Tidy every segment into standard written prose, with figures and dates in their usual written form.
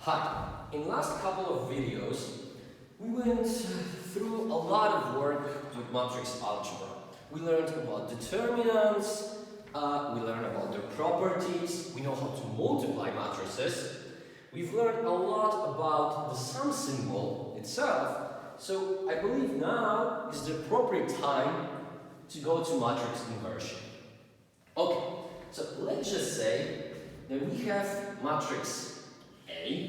Hi, in last couple of videos we went through a lot of work with matrix algebra. We learned about determinants, we learned about their properties, we know how to multiply matrices. We've learned a lot about the sum symbol itself, so I believe now is the appropriate time to go to matrix inversion. Okay, so let's just say that we have matrix A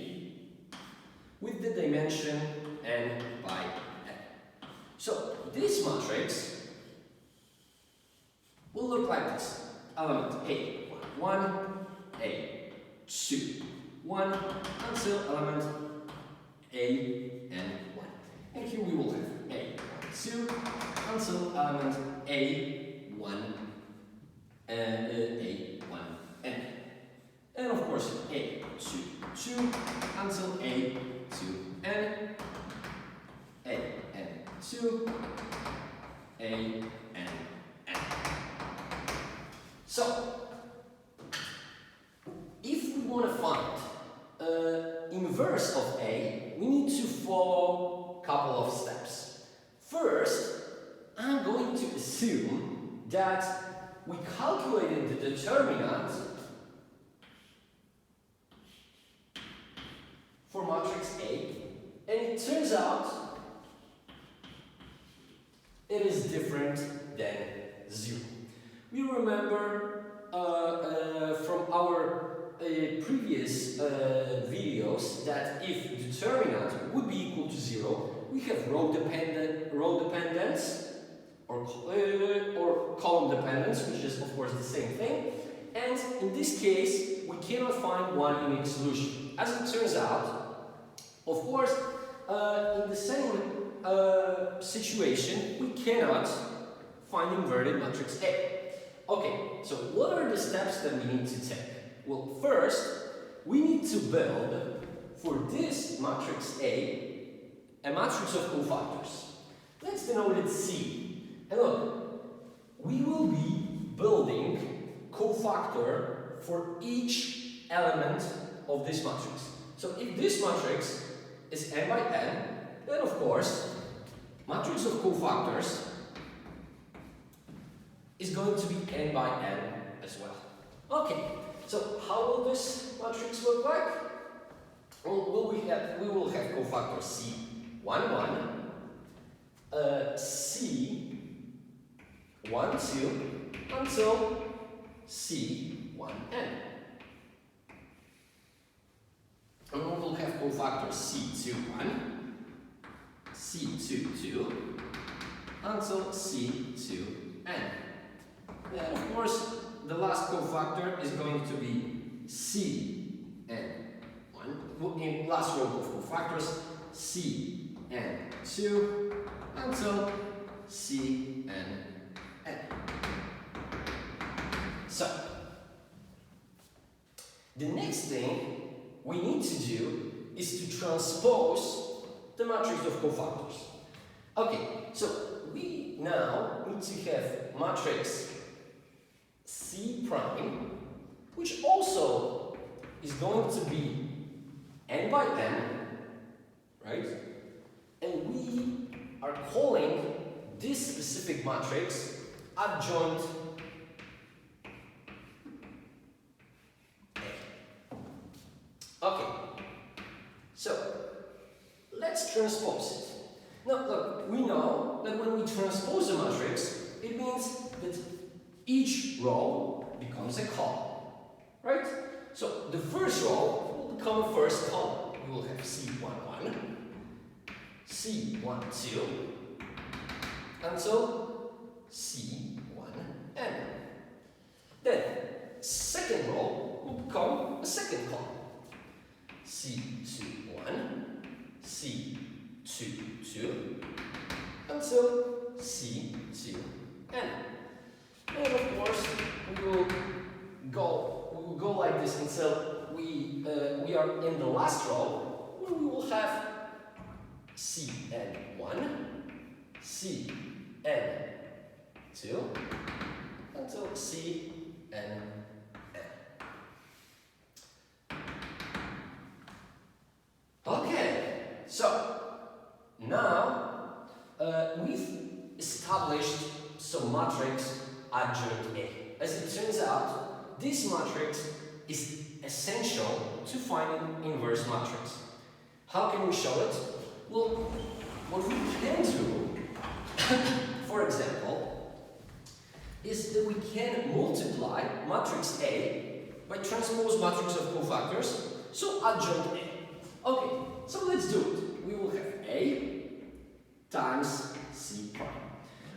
with the dimension n by n. So this matrix will look like this. Element A, 1, A, 2, 1, until element A and 1. And here we will have A, 2, until element A, 1, and A1 n. And of course A2, 2 until A2 n, A2, A n n. So if we want to find inverse of A, we need to follow a couple of steps. First, I'm going to assume that we calculated the determinant for matrix A, and it turns out it is different than 0. We remember from our previous videos that if determinant would be equal to 0, we have row dependence or column dependence, which is of course the same thing. And in this case, we cannot find one unique solution. As it turns out, of course, in the same situation, we cannot find inverted matrix A. Okay, so what are the steps that we need to take? Well, first, we need to build for this matrix A matrix of cofactors. Let's denote it C. And look, we will be building cofactor for each element of this matrix. So if this matrix is n by n, then of course, matrix of cofactors is going to be n by n as well. Okay, so how will this matrix look like? Well, we will have cofactor C, 1, 1, C, 1, 2, until C, 1, n. And we will have cofactor C2, 1, C2, 2, until C2, n. And of course, the last cofactor is going to be C, n, 1. In last row of cofactors, C, n, 2, until C, n, n. So, the next thing we need to do is to transpose the matrix of cofactors. Okay, so we now need to have matrix C prime, which also is going to be n by n, right? And we are calling this specific matrix adjoint A. Okay, so let's transpose it. Now look, we know that when we transpose a matrix, it means that each row becomes a column, right? So the first row will become a first column. We will have C11, C12, until C1n. Then second row will become a second column. C21, C22, until C2n. And of course, we will go like this until we are in the last row, where we will have Cn1, Cn2, until Cn. so matrix adjoint A. As it turns out, this matrix is essential to finding inverse matrix. How can we show it? Well, what we can do, for example, is that we can multiply matrix A by transpose matrix of cofactors, so adjoint A. Okay, so let's do it. We will have A times C prime.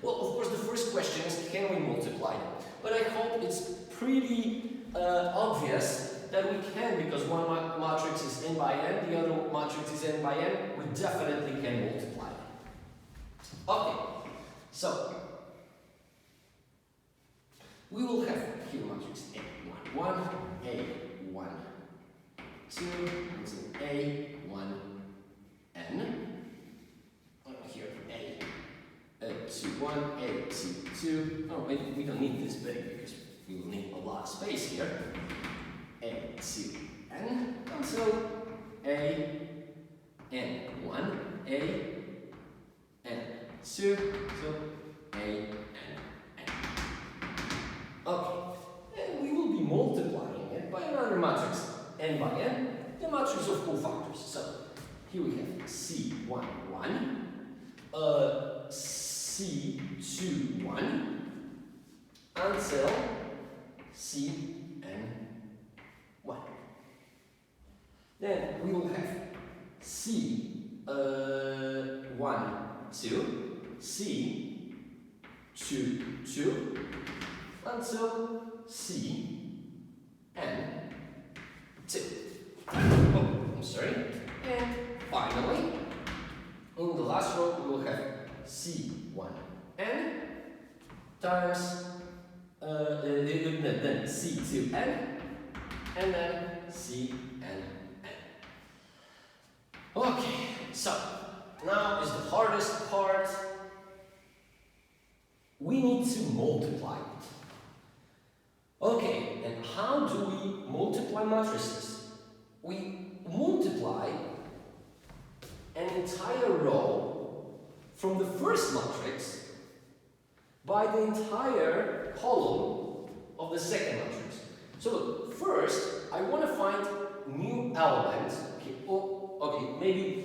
Well, of course, the first question is, can we multiply them? But I hope it's pretty obvious that we can, because one matrix is n by n, the other matrix is n by n, we definitely can multiply them. Okay, so we will have here matrix A1, A1, 2, and A1, n. Here A21, A22. Oh, we don't need this big because we will need a lot of space here. A2n until AN1, AN2, so ANN. Okay, and we will be multiplying it by another matrix, n by n, the matrix of cofactors. So here we have C11, C21 until Cn1. Then we will have C12, C22 until Cn2. Oh, I'm sorry. And finally, in the last row, we will have C1n times then C2n and then Cnn. Okay, so now is the hardest part. We need to multiply it. Okay, and how do we multiply matrices? We multiply an entire row from the first matrix by the entire column of the second matrix. So look, first I want to find new elements. Okay, maybe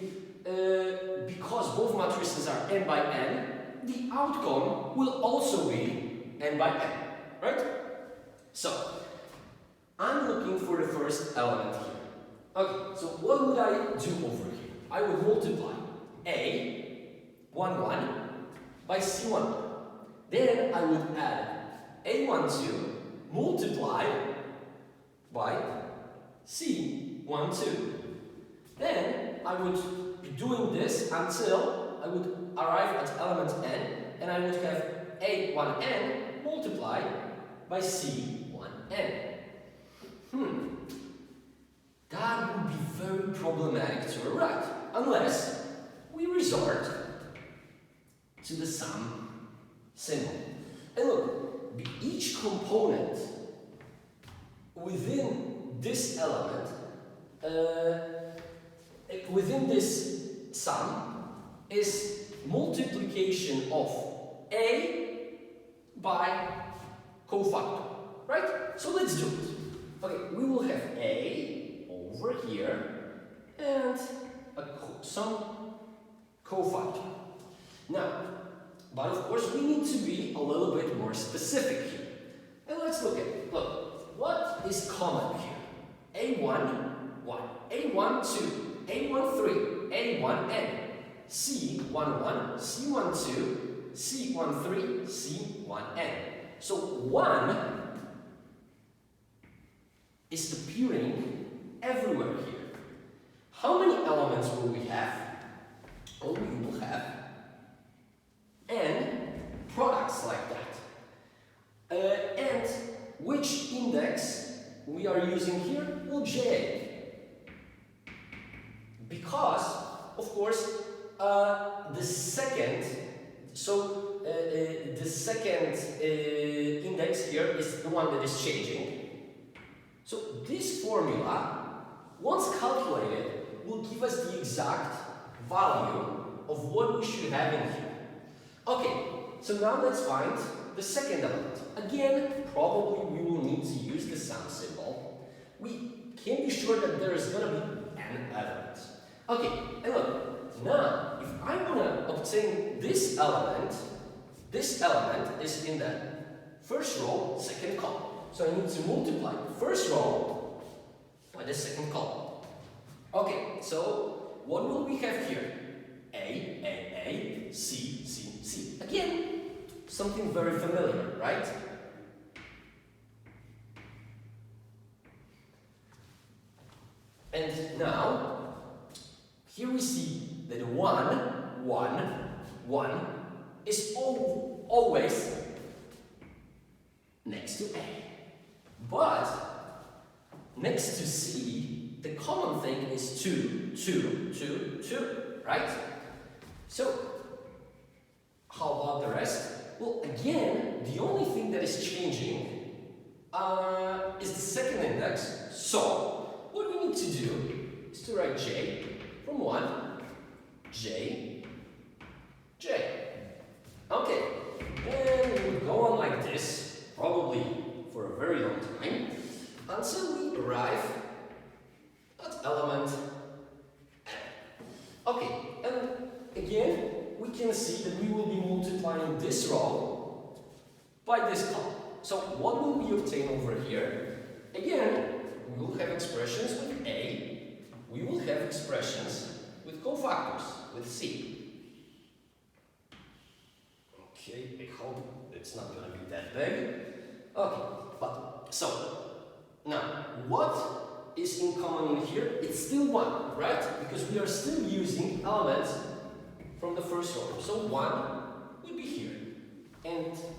because both matrices are n by n, the outcome will also be n by n, right? So I'm looking for the first element here. Okay, so what would I do over here? I would multiply A11 by C11. Then I would add A12 multiplied by C12. Then I would be doing this until I would arrive at element n, and I would have A1n multiplied by C1n. That would be very problematic to write, unless we resort to the sum symbol. And look, each component within this element, within this sum, is multiplication of A by cofactor, right? So let's do it. Okay, we will have A over here and some cofactor. Now, but of course we need to be a little bit more specific here. And let's look at it. Look, what is common here? A1, 1, A1, 2, A1, 3, A1, n, C11, C12, C13, C1n. So 1 is appearing everywhere here. How many elements will we have? Well, we will have n products like that. And which index we are using here? Well, J. Because, of course, the second index here is the one that is changing. So this formula, once calculated, will give us the exact value of what we should have in here. Okay, so now let's find the second element. Again, probably we will need to use the sum symbol. We can be sure that there is going to be an element. Okay, and look, now if I want to obtain this element is in the first row, second column. So I need to multiply the first row by the second column. Okay, so what will we have here? A, C, C, C. Again, something very familiar, right? And now, here we see that 1 is always next to A. But next to C, the common thing is 2, 2, 2, 2, right? So, how about the rest? Well, again, the only thing that is changing is the second index. So, what we need to do is to write J from 1, J, J. Okay, and we would go on like this, probably for a very long time, until we arrive at element N. Okay, and again, we can see that we will be multiplying this row by this column. So what will we obtain over here? Again, we will have expressions with A, we will have expressions with cofactors, with C. Okay, I hope it's not going to be that big. Okay, but so, now, what is in common in here? It's still 1, right? Because we are still using elements from the first row. So 1 would be here.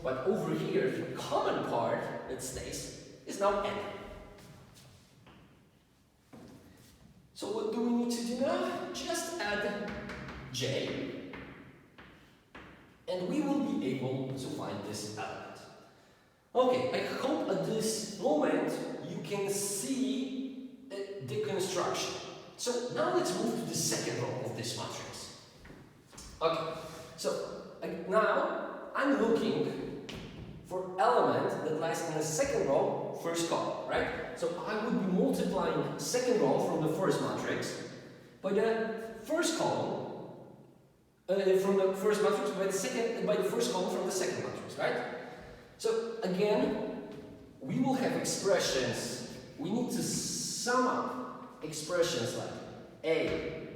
But over here, the common part that stays is now N. So what do we need to do now? Just add J, and we will be able to find this element. Okay, I hope at this moment you can see the construction. So now let's move to the second row of this matrix. Okay, so now I'm looking for element that lies in the second row, first column, right? So I would be multiplying second row from the first matrix by the first column, from the first matrix by the first column from the second matrix, right? So again, we will have expressions. We need to sum up expressions like A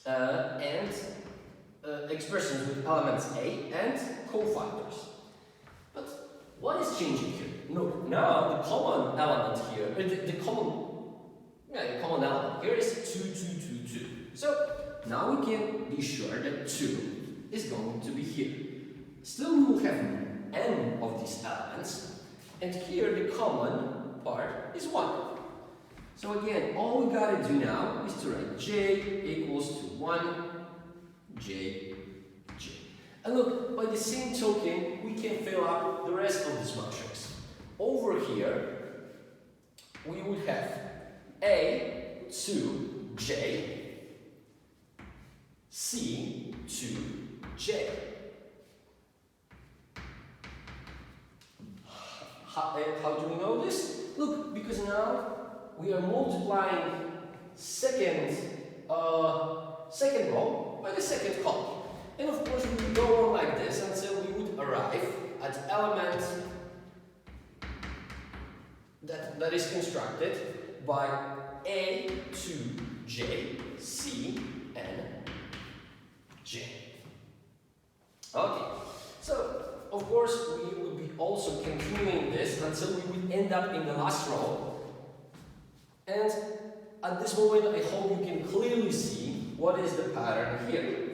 and expressions with elements A and cofactors. But what is changing here? Look, now the common element here, the common element here is 2, 2, 2, 2. So now we can be sure that 2 is going to be here. Still, we will have N of these elements, and here the common part is 1. So again, all we gotta do now is to write J equals to 1, J, J. And look, by the same token, we can fill up the rest of this matrix. Over here, we would have A to J, C to J. How do we know this? Look, because now we are multiplying second row by the second column. And of course we would go on like this until we would arrive at element that is constructed by A to J, C, and J. Okay, so of course we would be also continuing this until we would end up in the last row. And at this moment I hope you can clearly see what is the pattern here.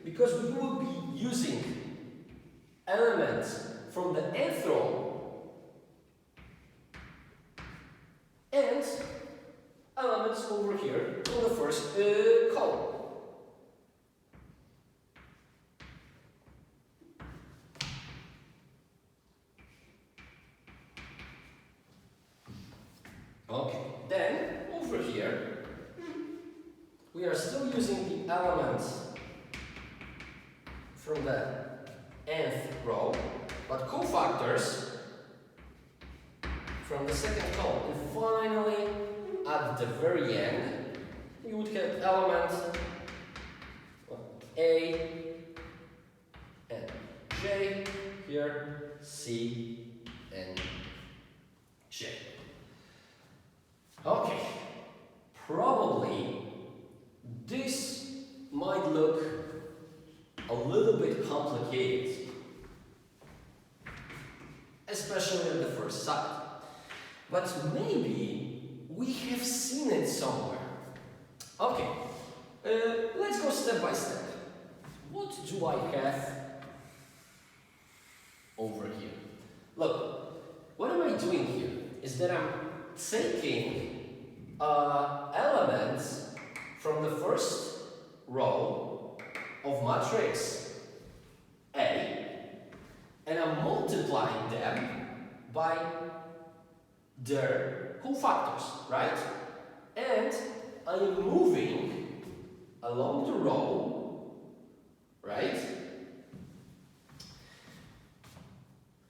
Because we will be using elements from the nth row and elements over here from the first column. Okay, then over here we are still using the elements from the nth row but cofactors from the second column. And finally, at the very end, you would have elements A and J, here C and J. Okay, probably this might look a little bit complicated, especially at the first sight. But maybe we have seen it somewhere. Okay, let's go step by step. What do I have over here? Look, what am I doing here is that I'm taking elements from the first row of matrix A, and I'm multiplying them by their cofactors, right? And I am moving along the row, right?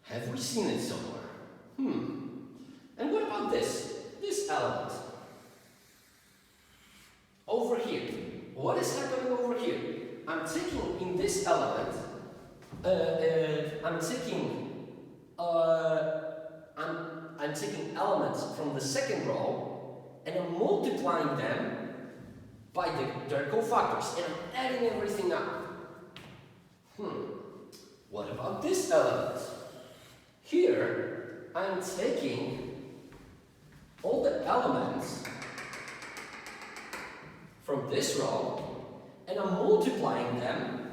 Have we seen it somewhere? And what about this? This element. Over here. What is happening over here? I'm taking in this element, I'm taking elements from the second row and I'm multiplying them by their cofactors and I'm adding everything up. What about this element? Here, I'm taking all the elements from this row and I'm multiplying them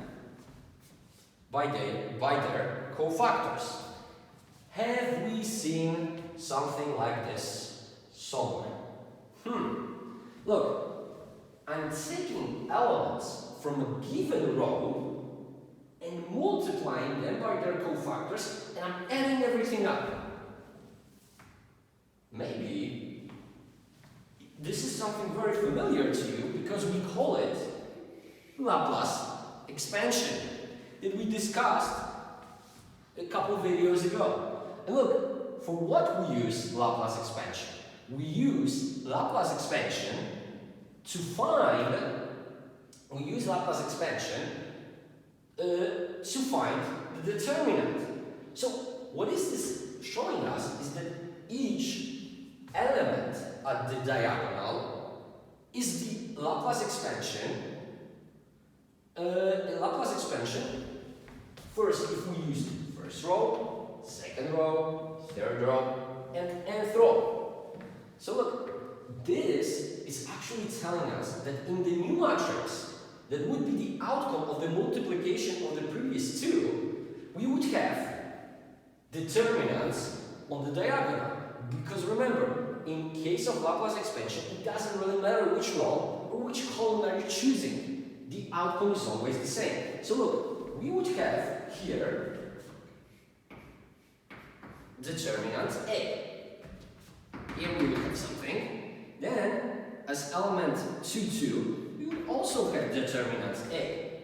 by their cofactors. Have we seen something like this somewhere? Look, I'm taking elements from a given row and multiplying them by their cofactors and I'm adding everything up. Maybe this is something very familiar to you because we call it Laplace expansion that we discussed a couple we ago. And look, for what we use Laplace expansion? We use Laplace expansion to find the determinant. So what is this showing us is that each element at the diagonal is the Laplace expansion. First, if we use first row, second row, third row, and nth row. So look, this is actually telling us that in the new matrix, that would be the outcome of the multiplication of the previous two, we would have determinants on the diagonal. Because remember, in case of Laplace expansion, it doesn't really matter which row or which column are you choosing. The outcome is always the same. So look, we would have here determinant A. Here we would have something. Then, as element 2, 2, we would also have determinant A.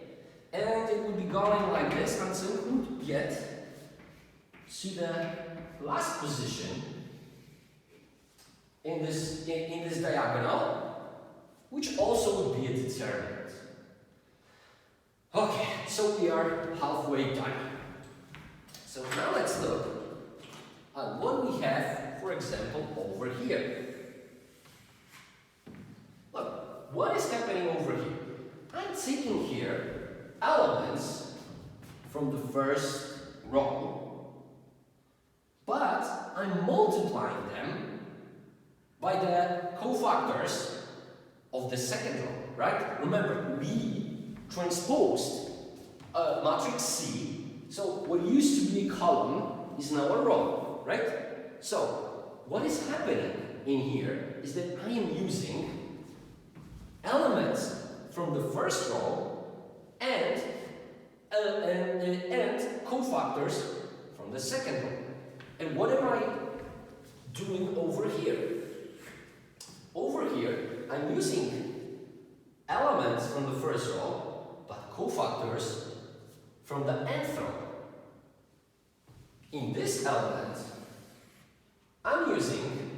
And it would be going like this until we would get to the last position in this diagonal, which also would be a determinant. Okay, so we are halfway done. So now let's look at what we have, for example, over here. Look, what is happening over here? I'm taking here elements from the first row, but I'm multiplying them by the cofactors of the second row, right? Remember, we transposed matrix C, so what used to be a column is now a row, right? So, what is happening in here is that I am using elements from the first row and cofactors from the second row. And what am I doing over here? Over here, I'm using elements from the first row, but cofactors from the nth row. In this element, I'm using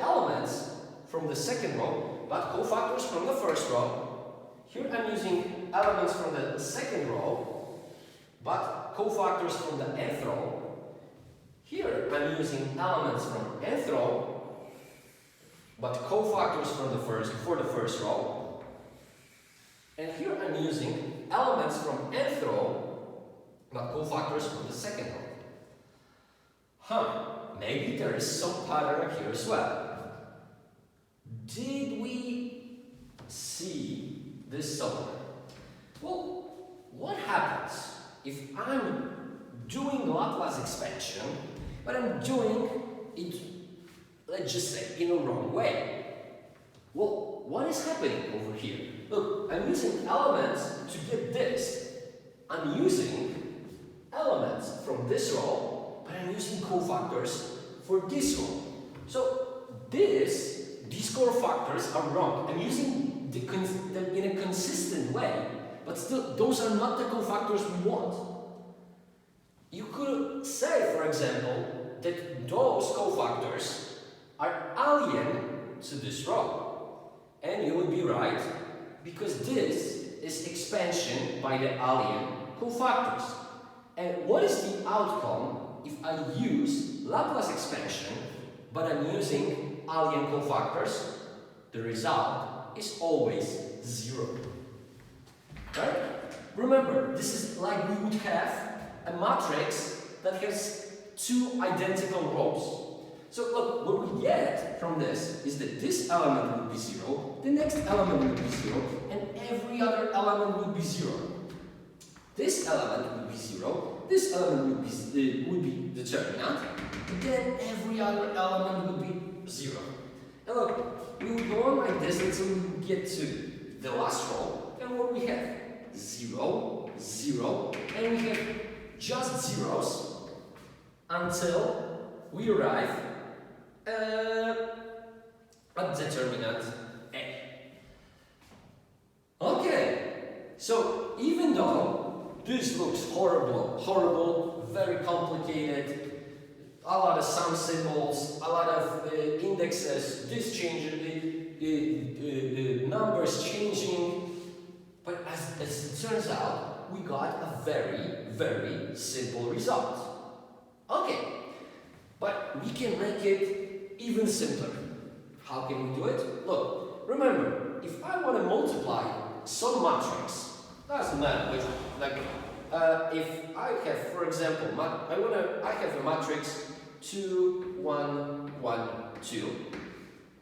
elements from the second row, but cofactors from the first row. Here I'm using elements from the second row, but cofactors from the nth row. Here I'm using elements from nth row, but cofactors for the first row. And here I'm using elements from nth row, but cofactors from the second row. Maybe there is some pattern here as well. Did we see this somewhere? Well, what happens if I'm doing Laplace expansion, but I'm doing it, let's just say, in a wrong way? Well, what is happening over here? Look, I'm using elements to get this. I'm using elements from this row, but I'm using cofactors for this row. So these cofactors are wrong. I'm using them in a consistent way, but still, those are not the cofactors we want. You could say, for example, that those cofactors are alien to this row. And you would be right, because this is expansion by the alien cofactors. And what is the outcome if I use Laplace expansion, but I'm using alien cofactors? The result is always 0. Right? Remember, this is like we would have a matrix that has two identical rows. So look, what we get from this is that this element would be 0, the next element would be 0, and every other element would be 0. This element would be 0, this element would be determinant, and then every other element would be 0. And look, we will go on like this until we get to the last row, and what we have? 0, 0, and we have just zeros until we arrive at determinant A. Okay, so even though this looks horrible, very complicated, a lot of sum symbols, a lot of indexes, this changes, the numbers changing, but as it turns out, we got a very simple result. Okay, but we can make it even simpler. How can we do it? Look, remember, if I want to multiply some matrix, doesn't matter which, like, if I have, for example, I have a matrix 2, 1, 1, 2.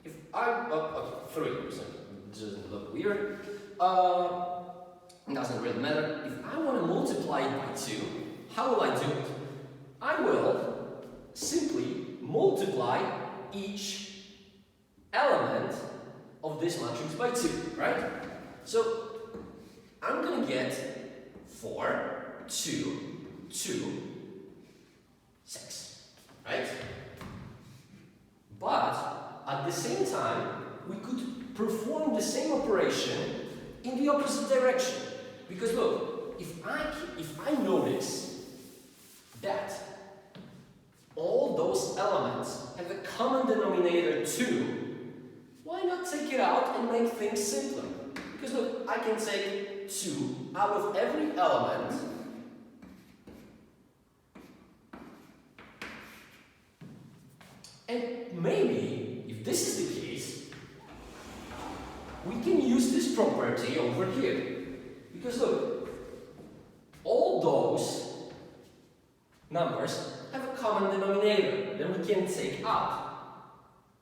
If I, 3, doesn't look weird. It doesn't really matter. If I want to multiply it by 2, how will I do it? I will simply multiply each element of this matrix by 2, right? So I'm going to get 4, 2, 2, 6, right? But at the same time, we could perform the same operation in the opposite direction. Because look, if I notice that all those elements have a common denominator 2, why not take it out and make things simpler? Because look, I can take 2 out of every element, and maybe, if this is the case, we can use this property over here. Because look, all those numbers have a common denominator that we can take out.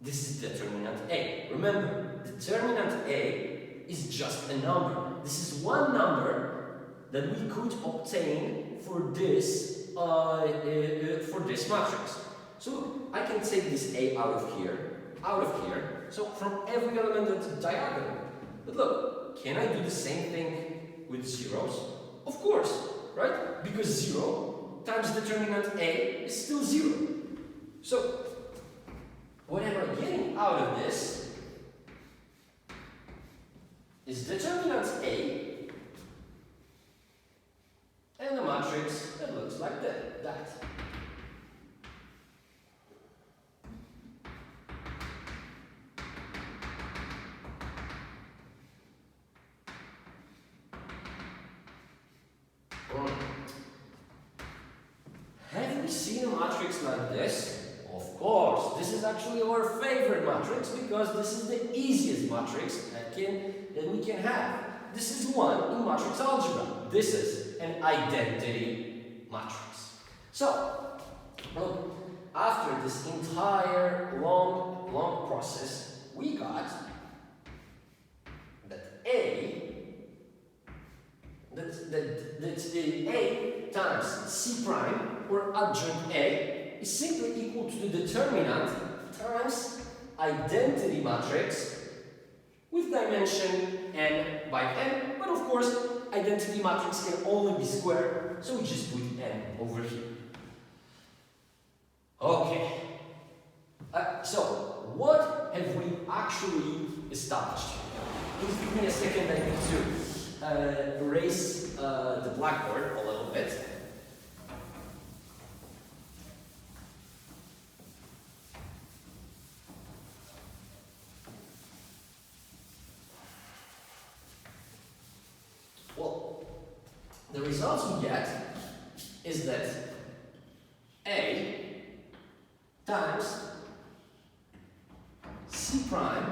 This is determinant A. Remember, determinant A is just a number. This is one number that we could obtain for this matrix. So I can take this A out of here, so from every element of the diagonal. But look, can I do the same thing with zeros? Of course, right? Because 0 times determinant A is still 0. So what am I getting out of this is determinant A and a matrix that looks like that. we seen a matrix like this? Of course, this is actually our favorite matrix because this is the easiest matrix that we can have. This is one in matrix algebra. This is an identity matrix. So, look, after this entire long process, we got that A times C prime, or adjoint A, is simply equal to the determinant times identity matrix with dimension n by n, but of course identity matrix can only be squared, so we just put n over here. Okay, so what have we actually established? Please give me a second, I need to erase the blackboard a little bit. Well, the results we get is that A times C prime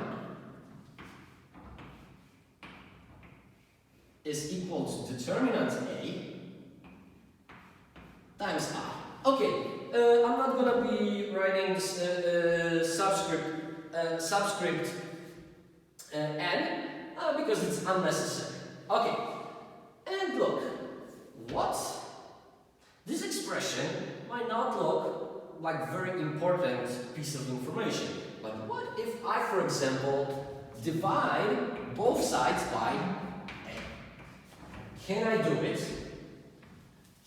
is equal to determinant A times I. Okay, I'm not gonna be writing subscript n because it's unnecessary. Okay, and look, what? This expression might not look like very important piece of information, but what if I, for example, divide both sides by A? Can I do it?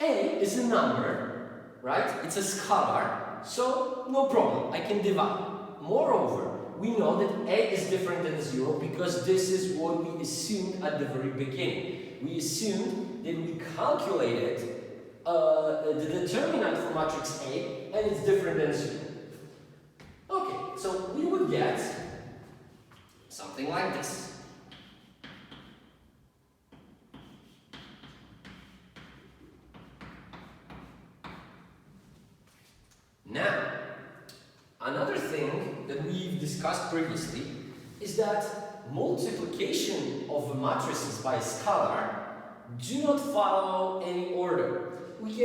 A is a number, right? It's a scalar, so no problem, I can divide. Moreover, we know that A is different than 0 because this is what we assumed at the very beginning. We assumed that we calculated the determinant for matrix A and it's different than 0. Okay, so we would get something like this. Now, another thing that we've discussed previously is that multiplication of matrices by a scalar do not follow any order. We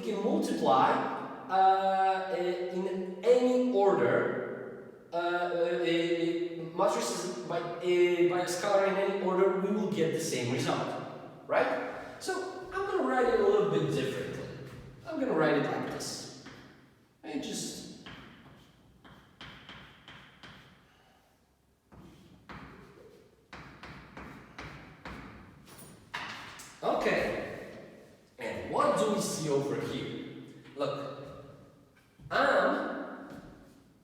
can multiply in any order matrices by a scalar in any order. We will get the same result, right? So I'm going to write it a little bit differently. I'm going to write it like this. And just okay, and what do we see over here? Look, I'm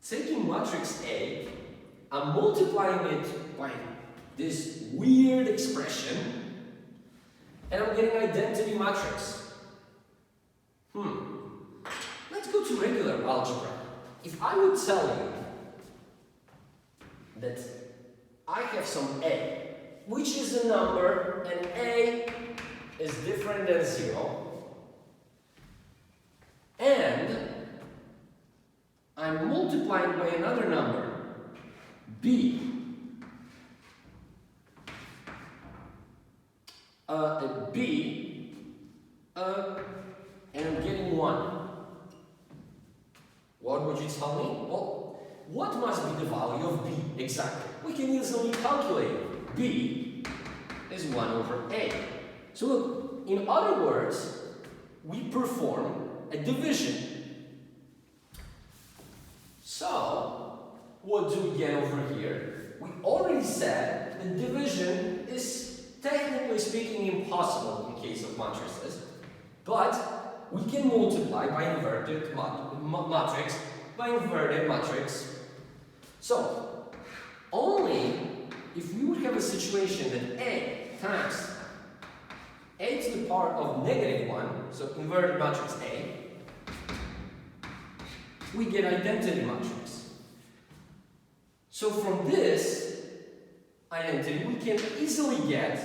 taking matrix A, I'm multiplying it by this weird expression, and I'm getting identity matrix. Let's go to regular algebra. If I would tell you that I have some A, which is a number, and A is different than 0, and I'm multiplying by another number, B, and I'm getting 1. What would you tell me? Well, what must be the value of B exactly? We can easily calculate it. B is 1 over A. So look, in other words, we perform a division. So, what do we get over here? We already said that division is technically speaking impossible in case of matrices, but we can multiply by inverted matrix by inverted matrix. So, only if we would have a situation that A times A to the power of -1, so inverted matrix A, we get identity matrix. So from this identity, we can easily get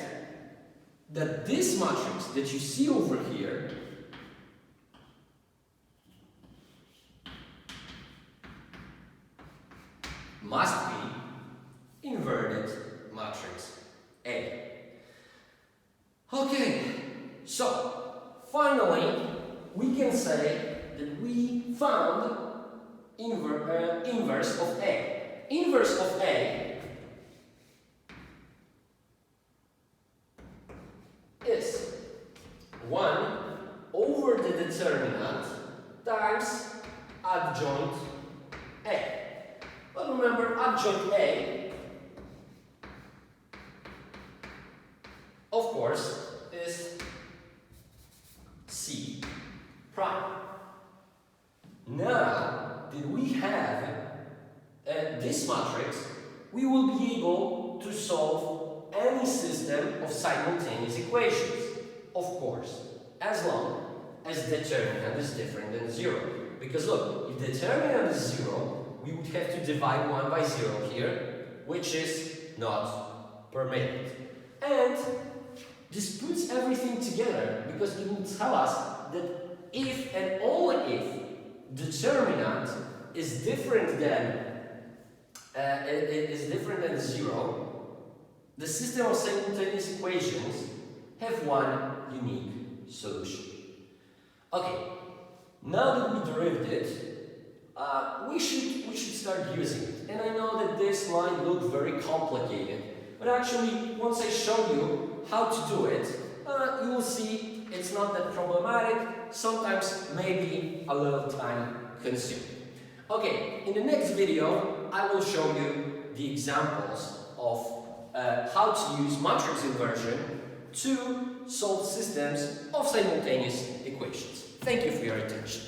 that this matrix that you see over here must be inverted matrix A. Okay, so finally we can say that we found inverse of A. Inverse of A is 1 over the determinant times adjoint A. But remember, adjoint A, of course, is C prime. Now that we have this matrix, we will be able to solve any system of simultaneous equations, of course, as long as determinant is different than 0. Because look, if determinant is 0, we would have to divide 1 by 0 here, which is not permitted. And this puts everything together because it will tell us that if and only if determinant is different than 0, the system of simultaneous equations have one unique solution. Okay, now that we derived it, we should start using it. And I know that this might look very complicated, but actually, once I show you how to do it, you will see it's not that problematic, sometimes maybe a little time consuming. Okay, in the next video, I will show you the examples of how to use matrix inversion to solve systems of simultaneous equations. Thank you for your attention.